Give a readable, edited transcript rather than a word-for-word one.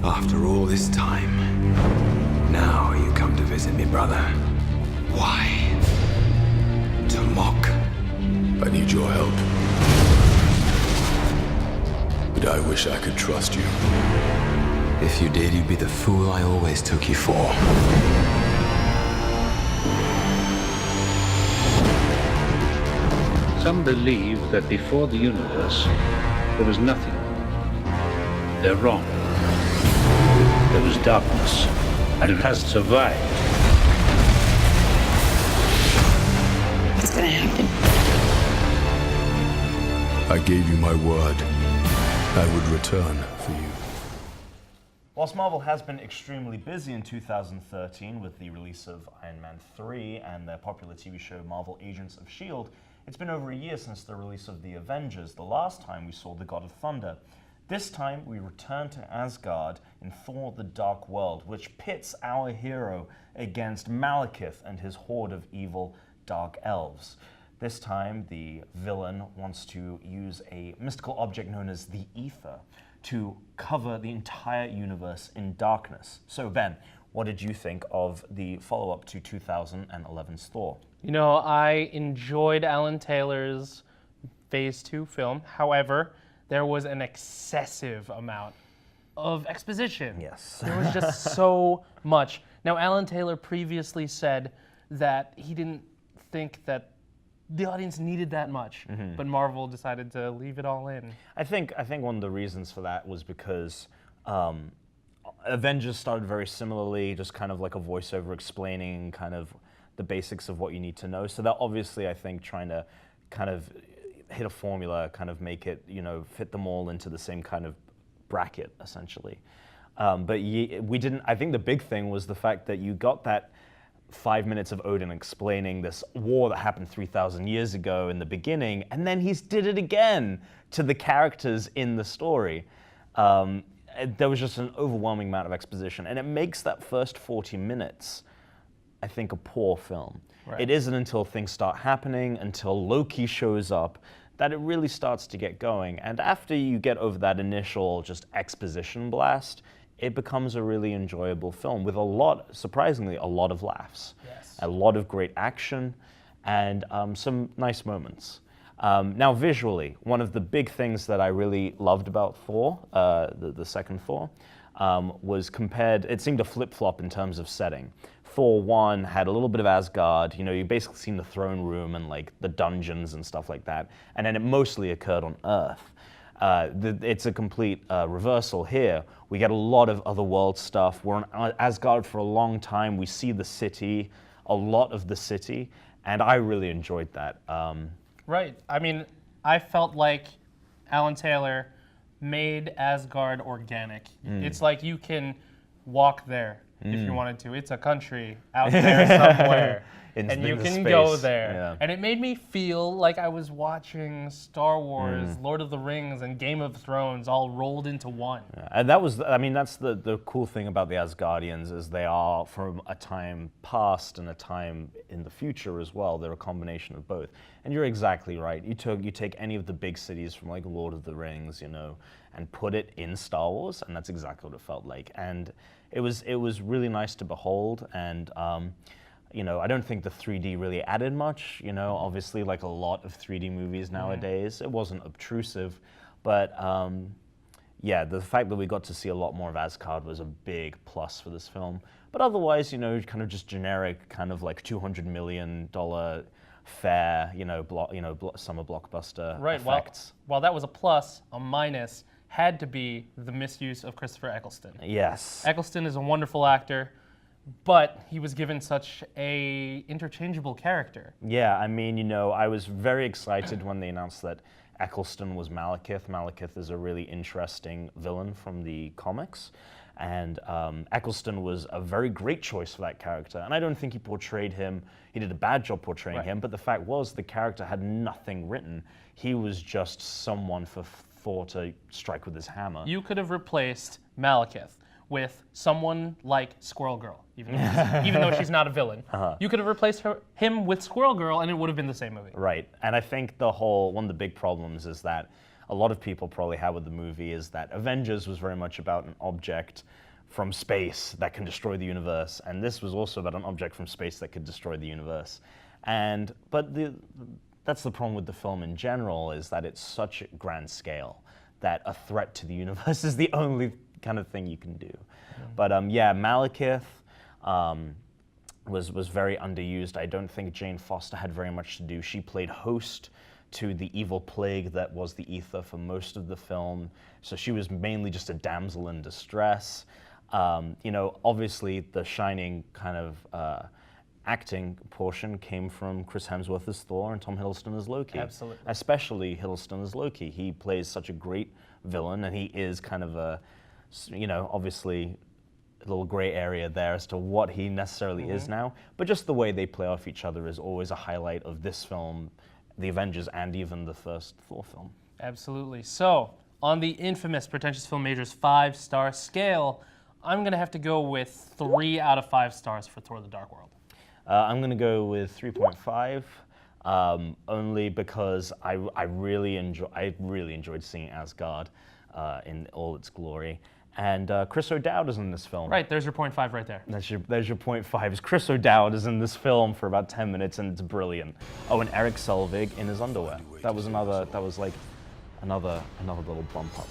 After all this time, now you come to visit me, brother. Why? To mock? I need your help. But I wish I could trust you. If you did, you'd be the fool I always took you for. Some believe that before the universe, there was nothing. They're wrong. There was darkness, and it has survived. What's gonna happen? I gave you my word. I would return for you. Whilst Marvel has been extremely busy in 2013 with the release of Iron Man 3 and their popular TV show Marvel Agents of S.H.I.E.L.D., it's been over a year since the release of The Avengers, the last time we saw the God of Thunder. This time, we return to Asgard in Thor: The Dark World, which pits our hero against Malekith and his horde of evil dark elves. This time, the villain wants to use a mystical object known as the Ether to cover the entire universe in darkness. So, Ben, what did you think of the follow-up to 2011's Thor? You know, I enjoyed Alan Taylor's Phase 2 film. However, there was an excessive amount of exposition. Yes. There was just so much. Now, Alan Taylor previously said that he didn't think that the audience needed that much, but Marvel decided to leave it all in. I think one of the reasons for that was because Avengers started very similarly, just kind of like a voiceover explaining kind of the basics of what you need to know. So they're obviously, I think, trying to kind of hit a formula, kind of make it, you know, fit them all into the same kind of bracket, essentially. But we didn't, I think the big thing was the fact that you got that 5 minutes of Odin explaining this war that happened 3,000 years ago in the beginning, and then he's did it again to the characters in the story. There was just an overwhelming amount of exposition, and it makes that first 40 minutes, I think, a poor film. Right. It isn't until things start happening, until Loki shows up, that it really starts to get going. And after you get over that initial just exposition blast, it becomes a really enjoyable film with a lot, surprisingly, a lot of laughs. Yes. A lot of great action, and some nice moments. Now, visually, one of the big things that I really loved about Thor, the second Thor, was compared, it seemed to flip-flop in terms of setting. Thor 1 had a little bit of Asgard, you know, you basically seen the throne room and like the dungeons and stuff like that, and then it mostly occurred on Earth. It's a complete reversal here. We get a lot of otherworld stuff. We're on Asgard for a long time. We see the city, a lot of the city, and I really enjoyed that. Right. I mean, I felt like Alan Taylor made Asgard organic. It's like you can walk there if you wanted to. It's a country out there somewhere. And you can go there. Yeah. And it made me feel like I was watching Star Wars, Lord of the Rings, and Game of Thrones all rolled into one. Yeah. And that was, I mean, that's the cool thing about the Asgardians is they are from a time past and a time in the future as well. They're a combination of both. And you're exactly right. You take any of the big cities from like Lord of the Rings, you know, and put it in Star Wars, and that's exactly what it felt like. And it was really nice to behold, and you know, I don't think the 3D really added much, you know, obviously like a lot of 3D movies nowadays. It wasn't obtrusive, but yeah, the fact that we got to see a lot more of Asgard was a big plus for this film. But otherwise, you know, kind of just generic, kind of like $200 million fare, you know, summer blockbuster effects. While that was a plus, a minus had to be the misuse of Christopher Eccleston. Yes. Eccleston is a wonderful actor, but he was given such a interchangeable character. Yeah, I mean, you know, I was very excited when they announced that Eccleston was Malekith. Malekith is a really interesting villain from the comics, and Eccleston was a very great choice for that character. And I don't think he portrayed him, he did a bad job portraying him, but the fact was the character had nothing written. He was just someone for Thor to strike with his hammer. You could have replaced Malekith with someone like Squirrel Girl, even though she's not a villain. You could have replaced him with Squirrel Girl, and it would have been the same movie. Right, and I think one of the big problems is that a lot of people probably had with the movie is that Avengers was very much about an object from space that can destroy the universe, and this was also about an object from space that could destroy the universe. But that's the problem with the film in general, is that it's such a grand scale that a threat to the universe is the only kind of thing you can do. But yeah, Malekith was very underused. I don't think Jane Foster had very much to do. She played host to the evil plague that was the Ether for most of the film, so she was mainly just a damsel in distress. Obviously the shining kind of acting portion came from Chris Hemsworth as Thor and Tom Hiddleston as Loki. Absolutely. Especially Hiddleston as Loki. He plays such a great villain, and he is kind of a, obviously a little gray area there as to what he necessarily is now. But just the way they play off each other is always a highlight of this film, the Avengers, and even the first Thor film. Absolutely. So, on the infamous Pretentious Film Majors 5-star scale, I'm going to have to go with 3 out of 5 stars for Thor: The Dark World. I'm going to go with 3.5, only because I really enjoyed seeing Asgard in all its glory. And Chris O'Dowd is in this film. Right, there's your 0.5 right there. There's your 0.5. Is Chris O'Dowd is in this film for about 10 minutes, and it's brilliant. Oh, and Eric Selvig in his underwear. That was like another little bump up.